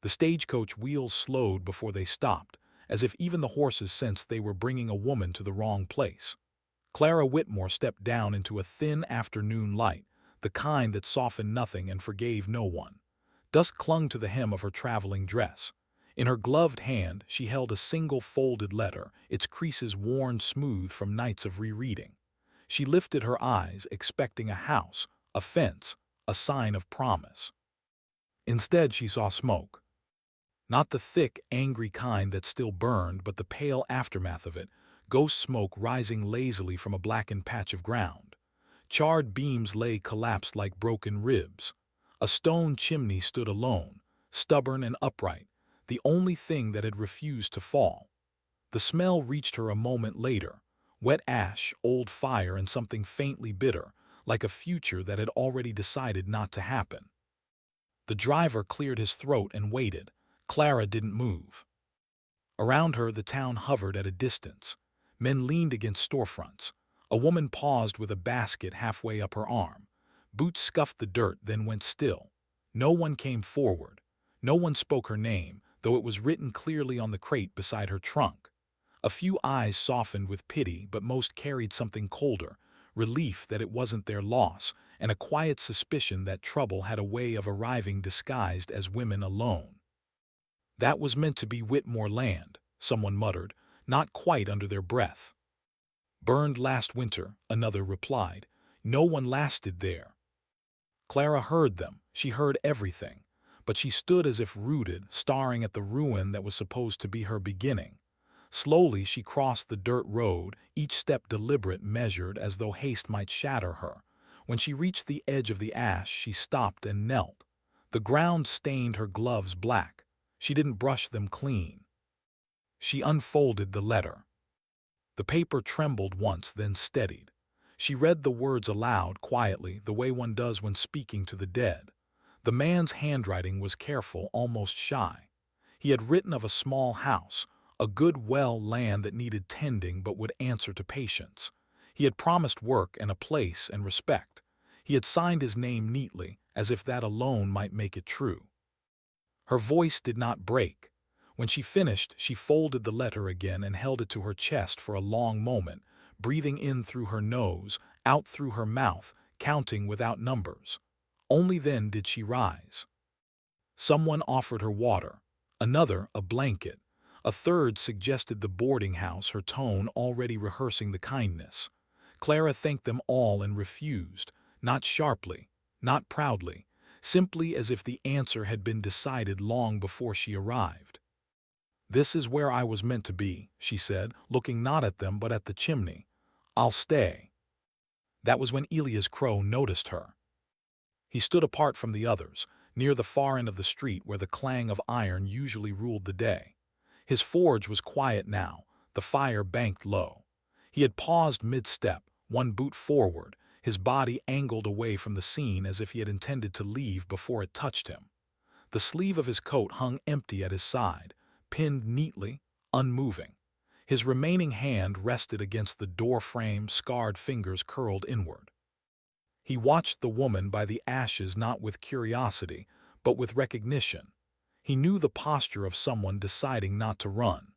The stagecoach wheels slowed before they stopped, as if even the horses sensed they were bringing a woman to the wrong place. Clara Whitmore stepped down into a thin afternoon light, the kind that softened nothing and forgave no one. Dust clung to the hem of her traveling dress. In her gloved hand she held a single folded letter, its creases worn smooth from nights of rereading. She lifted her eyes, expecting a house, a fence, a sign of promise. Instead she saw smoke. Not the thick, angry kind that still burned, but the pale aftermath of it, ghost smoke rising lazily from a blackened patch of ground. Charred beams lay collapsed like broken ribs. A stone chimney stood alone, stubborn and upright, the only thing that had refused to fall. The smell reached her a moment later, wet ash, old fire, and something faintly bitter, like a future that had already decided not to happen. The driver cleared his throat and waited. Clara didn't move. Around her the town hovered at a distance. Men leaned against storefronts. A woman paused with a basket halfway up her arm. Boots scuffed the dirt, then went still. No one came forward. No one spoke her name, though it was written clearly on the crate beside her trunk. A few eyes softened with pity, but most carried something colder, relief that it wasn't their loss, and a quiet suspicion that trouble had a way of arriving disguised as women alone. That was meant to be Whitmore land, someone muttered, not quite under their breath. Burned last winter, another replied. No one lasted there. Clara heard them. She heard everything. But she stood as if rooted, staring at the ruin that was supposed to be her beginning. Slowly she crossed the dirt road, each step deliberate, measured, as though haste might shatter her. When she reached the edge of the ash, she stopped and knelt. The ground stained her gloves black. She didn't brush them clean. She unfolded the letter. The paper trembled once, then steadied. She read the words aloud, quietly, the way one does when speaking to the dead. The man's handwriting was careful, almost shy. He had written of a small house, a good land that needed tending but would answer to patience. He had promised work and a place and respect. He had signed his name neatly, as if that alone might make it true. Her voice did not break. When she finished, she folded the letter again and held it to her chest for a long moment, breathing in through her nose, out through her mouth, counting without numbers. Only then did she rise. Someone offered her water, another a blanket, a third suggested the boarding house, her tone already rehearsing the kindness. Clara thanked them all and refused, not sharply, not proudly, simply as if the answer had been decided long before she arrived. "This is where I was meant to be," she said, looking not at them but at the chimney. "I'll stay." That was when Elias Crow noticed her. He stood apart from the others, near the far end of the street where the clang of iron usually ruled the day. His forge was quiet now, the fire banked low. He had paused mid-step, one boot forward, his body angled away from the scene as if he had intended to leave before it touched him. The sleeve of his coat hung empty at his side, pinned neatly, unmoving. His remaining hand rested against the door frame, scarred fingers curled inward. He watched the woman by the ashes not with curiosity, but with recognition. He knew the posture of someone deciding not to run.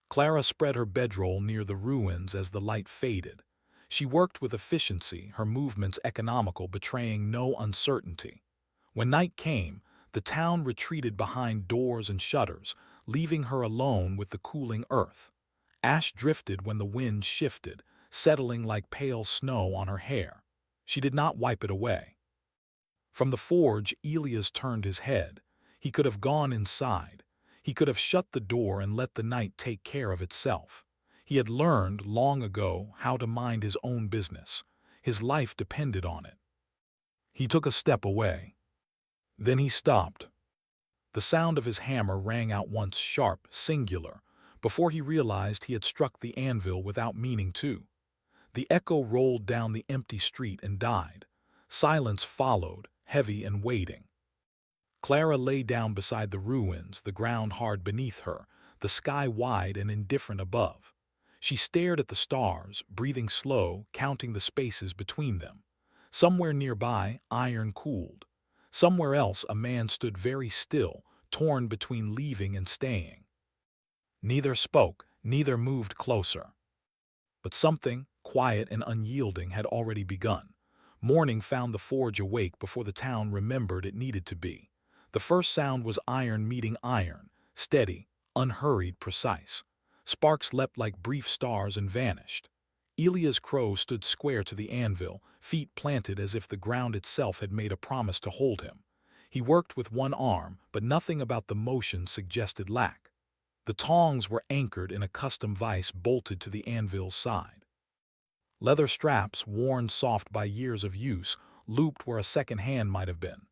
Clara spread her bedroll near the ruins as the light faded. She worked with efficiency, her movements economical, betraying no uncertainty. When night came, the town retreated behind doors and shutters, leaving her alone with the cooling earth. Ash drifted when the wind shifted, settling like pale snow on her hair. She did not wipe it away. From the forge, Elias turned his head. He could have gone inside. He could have shut the door and let the night take care of itself. He had learned long ago how to mind his own business. His life depended on it. He took a step away. Then he stopped. The sound of his hammer rang out once, sharp, singular, before he realized he had struck the anvil without meaning to. The echo rolled down the empty street and died. Silence followed, heavy and waiting. Clara lay down beside the ruins, the ground hard beneath her, the sky wide and indifferent above. She stared at the stars, breathing slow, counting the spaces between them. Somewhere nearby, iron cooled. Somewhere else, a man stood very still, torn between leaving and staying. Neither spoke, neither moved closer. But something, quiet and unyielding, had already begun. Morning found the forge awake before the town remembered it needed to be. The first sound was iron meeting iron, steady, unhurried, precise. Sparks leapt like brief stars and vanished. Elias Crow stood square to the anvil, feet planted as if the ground itself had made a promise to hold him. He worked with one arm, but nothing about the motion suggested lack. The tongs were anchored in a custom vise bolted to the anvil's side. Leather straps, worn soft by years of use, looped where a second hand might have been.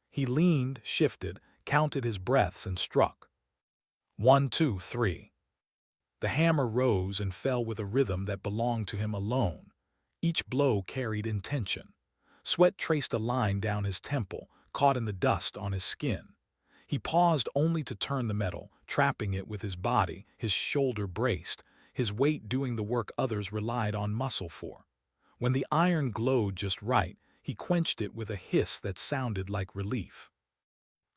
He leaned, shifted, counted his breaths, and struck. 1, 2, 3. The hammer rose and fell with a rhythm that belonged to him alone. Each blow carried intention. Sweat traced a line down his temple, caught in the dust on his skin. He paused only to turn the metal, trapping it with his body, his shoulder braced, his weight doing the work others relied on muscle for. When the iron glowed just right, he quenched it with a hiss that sounded like relief.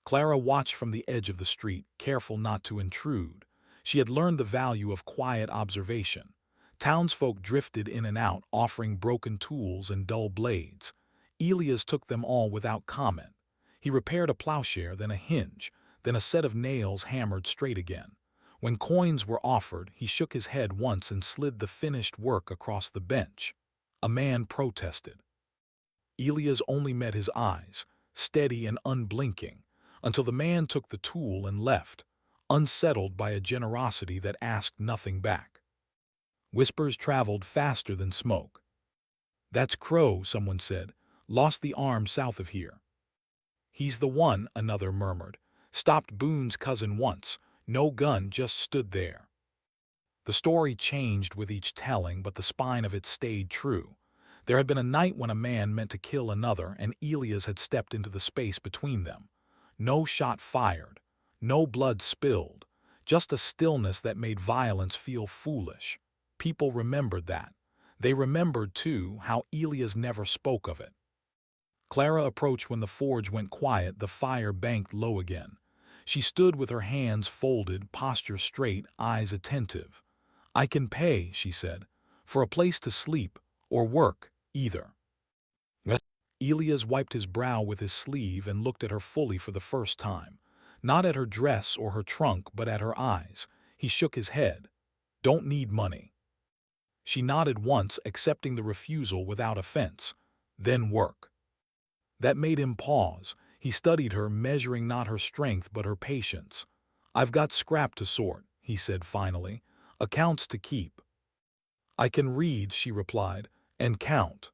Clara watched from the edge of the street, careful not to intrude. She had learned the value of quiet observation. Townsfolk drifted in and out, offering broken tools and dull blades. Elias took them all without comment. He repaired a plowshare, then a hinge, then a set of nails hammered straight again. When coins were offered, he shook his head once and slid the finished work across the bench. A man protested. Elias only met his eyes, steady and unblinking, until the man took the tool and left, unsettled by a generosity that asked nothing back. Whispers traveled faster than smoke. "That's Crow," someone said. "Lost the arm south of here." "He's the one," another murmured. "Stopped Boone's cousin once. No gun, just stood there." The story changed with each telling, but the spine of it stayed true. There had been a night when a man meant to kill another, and Elias had stepped into the space between them. No shot fired, no blood spilled, just a stillness that made violence feel foolish. People remembered that. They remembered, too, how Elias never spoke of it. Clara approached when the forge went quiet, the fire banked low again. She stood with her hands folded, posture straight, eyes attentive. "I can pay," she said, "for a place to sleep, or work, either." Elias wiped his brow with his sleeve and looked at her fully for the first time. Not at her dress or her trunk, but at her eyes. He shook his head. "Don't need money." She nodded once, accepting the refusal without offense. "Then work." That made him pause. He studied her, measuring not her strength but her patience. "I've got scrap to sort," he said finally. "Accounts to keep." "I can read," she replied, "and count."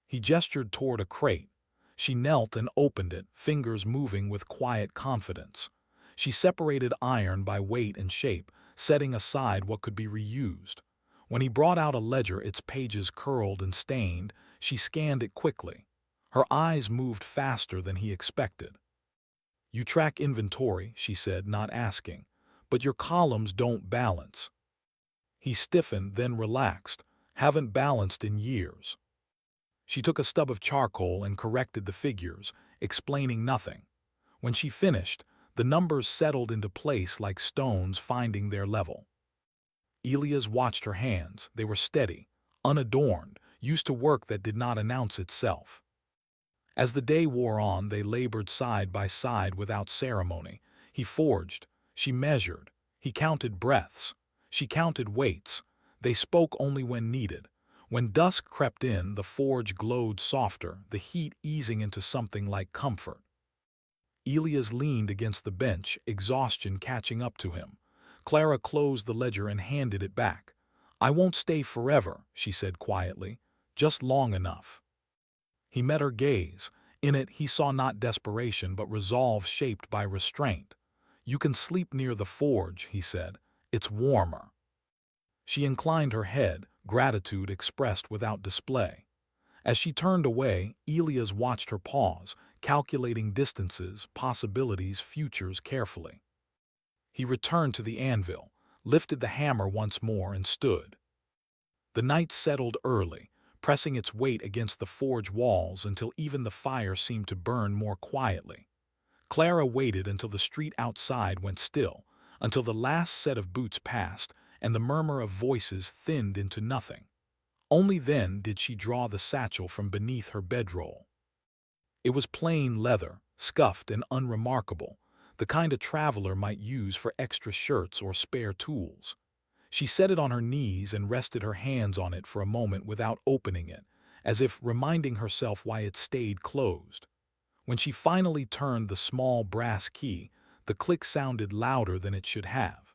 He gestured toward a crate. She knelt and opened it, fingers moving with quiet confidence. She separated iron by weight and shape, setting aside what could be reused. When he brought out a ledger, its pages curled and stained, she scanned it quickly. Her eyes moved faster than he expected. "You track inventory," she said, not asking, "but your columns don't balance." He stiffened, then relaxed. "Haven't balanced in years." She took a stub of charcoal and corrected the figures, explaining nothing. When she finished, the numbers settled into place like stones finding their level. Elias watched her hands. They were steady, unadorned, used to work that did not announce itself. As the day wore on, they labored side by side without ceremony. He forged. She measured. He counted breaths. She counted weights. They spoke only when needed. When dusk crept in, the forge glowed softer, the heat easing into something like comfort. Elias leaned against the bench, exhaustion catching up to him. Clara closed the ledger and handed it back. "I won't stay forever," she said quietly. "Just long enough." He met her gaze. In it he saw not desperation but resolve shaped by restraint. "You can sleep near the forge," he said. "It's warmer." She inclined her head, gratitude expressed without display. As she turned away, Elias watched her pause, calculating distances, possibilities, futures carefully. He returned to the anvil, lifted the hammer once more, and stood. The night settled early, pressing its weight against the forge walls until even the fire seemed to burn more quietly. Clara waited until the street outside went still, until the last set of boots passed and the murmur of voices thinned into nothing. Only then did she draw the satchel from beneath her bedroll. It was plain leather, scuffed and unremarkable, the kind a traveler might use for extra shirts or spare tools. She set it on her knees and rested her hands on it for a moment without opening it, as if reminding herself why it stayed closed. When she finally turned the small brass key, the click sounded louder than it should have.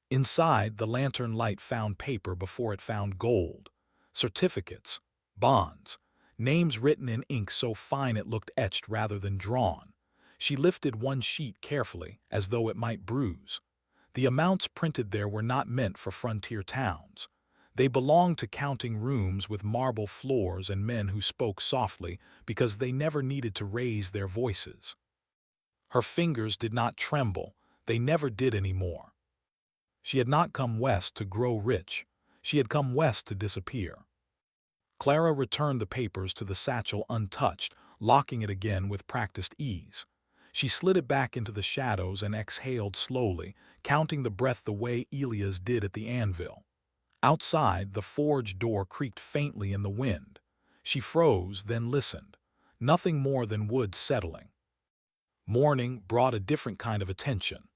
Inside, the lantern light found paper before it found gold. Certificates, bonds, names written in ink so fine it looked etched rather than drawn. She lifted one sheet carefully, as though it might bruise. The amounts printed there were not meant for frontier towns. They belonged to counting rooms with marble floors and men who spoke softly because they never needed to raise their voices. Her fingers did not tremble, they never did anymore. She had not come west to grow rich, she had come west to disappear. Clara returned the papers to the satchel untouched, locking it again with practiced ease. She slid it back into the shadows and exhaled slowly, counting the breath the way Elias did at the anvil. Outside, the forge door creaked faintly in the wind. She froze, then listened. Nothing more than wood settling. Morning brought a different kind of attention.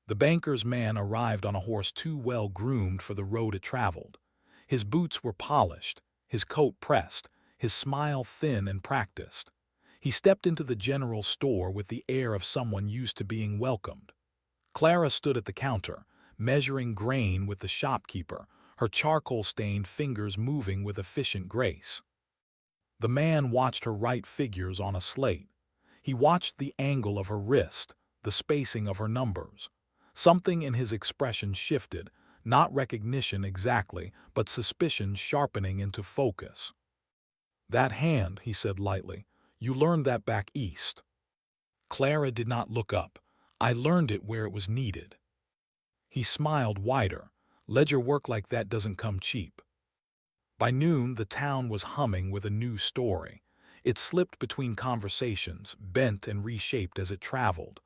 The banker's man arrived on a horse too well groomed for the road it traveled. His boots were polished, his coat pressed, his smile thin and practiced. He stepped into the general store with the air of someone used to being welcomed. Clara stood at the counter, measuring grain with the shopkeeper, her charcoal-stained fingers moving with efficient grace. The man watched her write figures on a slate. He watched the angle of her wrist, the spacing of her numbers. Something in his expression shifted, not recognition exactly, but suspicion sharpening into focus. "That hand," he said lightly, "you learned that back east." Clara did not look up. "I learned it where it was needed." He smiled wider. "Ledger work like that doesn't come cheap." By noon, the town was humming with a new story. It slipped between conversations, bent and reshaped as it traveled.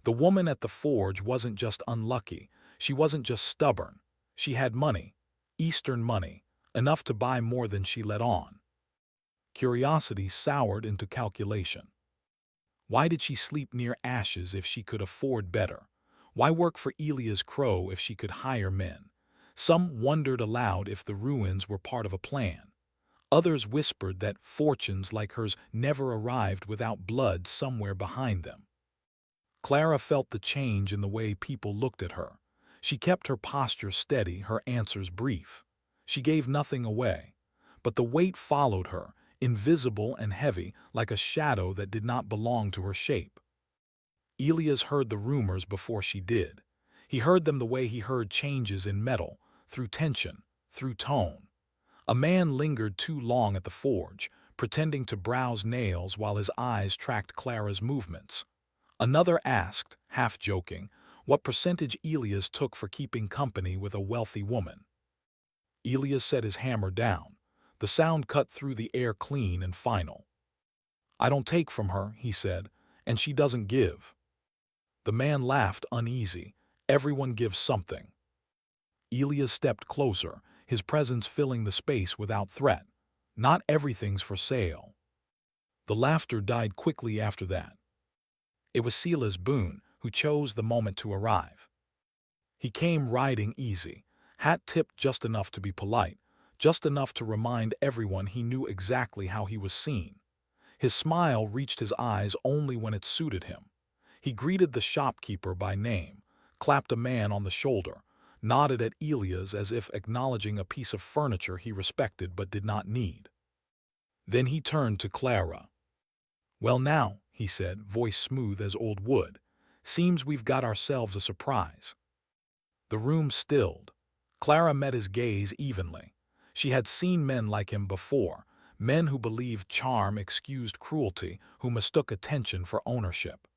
The woman at the forge wasn't just unlucky. She wasn't just stubborn. She had money, Eastern money, enough to buy more than she let on. Curiosity soured into calculation. Why did she sleep near ashes if she could afford better? Why work for Elias Crow if she could hire men? Some wondered aloud if the ruins were part of a plan. Others whispered that fortunes like hers never arrived without blood somewhere behind them. Clara felt the change in the way people looked at her. She kept her posture steady, her answers brief. She gave nothing away. But the weight followed her, invisible and heavy, like a shadow that did not belong to her shape. Elias heard the rumors before she did. He heard them the way he heard changes in metal, through tension, through tone. A man lingered too long at the forge, pretending to browse nails while his eyes tracked Clara's movements. Another asked, half joking, what percentage Elias took for keeping company with a wealthy woman. Elias set his hammer down. The sound cut through the air clean and final. "I don't take from her," he said, "and she doesn't give." The man laughed uneasy. "Everyone gives something." Elias stepped closer, his presence filling the space without threat. "Not everything's for sale." The laughter died quickly after that. It was Silas Boone who chose the moment to arrive. He came riding easy, hat tipped just enough to be polite, just enough to remind everyone he knew exactly how he was seen. His smile reached his eyes only when it suited him. He greeted the shopkeeper by name, clapped a man on the shoulder, nodded at Elias as if acknowledging a piece of furniture he respected but did not need. Then he turned to Clara. "Well now," he said, voice smooth as old wood, "seems we've got ourselves a surprise." The room stilled. Clara met his gaze evenly. She had seen men like him before, men who believed charm excused cruelty, who mistook attention for ownership.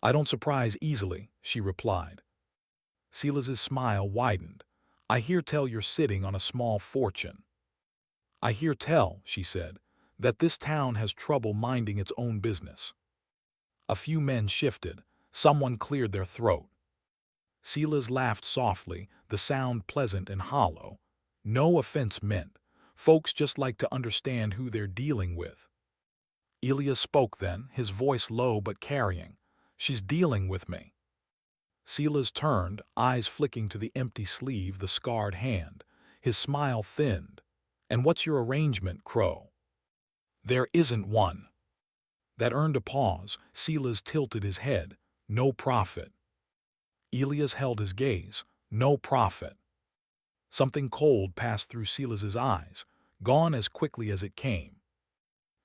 "I don't surprise easily," she replied. Silas's smile widened. "I hear tell you're sitting on a small fortune." "I hear tell," she said, "that this town has trouble minding its own business." A few men shifted. Someone cleared their throat. Silas laughed softly, the sound pleasant and hollow. No offense meant. Folks just like to understand who they're dealing with. Elias spoke then, his voice low but carrying. She's dealing with me. Silas turned, eyes flicking to the empty sleeve, the scarred hand. His smile thinned. And what's your arrangement, Crow? There isn't one. That earned a pause. Silas tilted his head. No profit. Elias held his gaze. No profit. Something cold passed through Silas's eyes, gone as quickly as it came.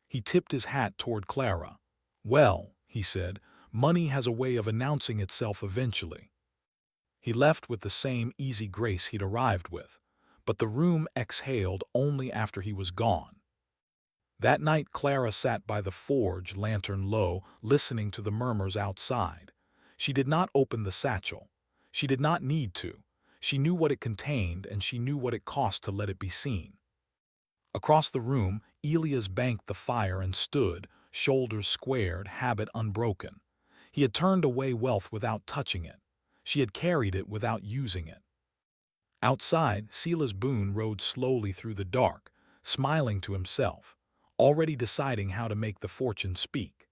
He tipped his hat toward Clara. Well, he said, money has a way of announcing itself eventually. He left with the same easy grace he'd arrived with, but the room exhaled only after he was gone. That night Clara sat by the forge, lantern low, listening to the murmurs outside. She did not open the satchel. She did not need to. She knew what it contained, and she knew what it cost to let it be seen. Across the room, Elias banked the fire and stood, shoulders squared, habit unbroken. He had turned away wealth without touching it. She had carried it without using it. Outside, Silas Boone rode slowly through the dark, smiling to himself, already deciding how to make the fortune speak.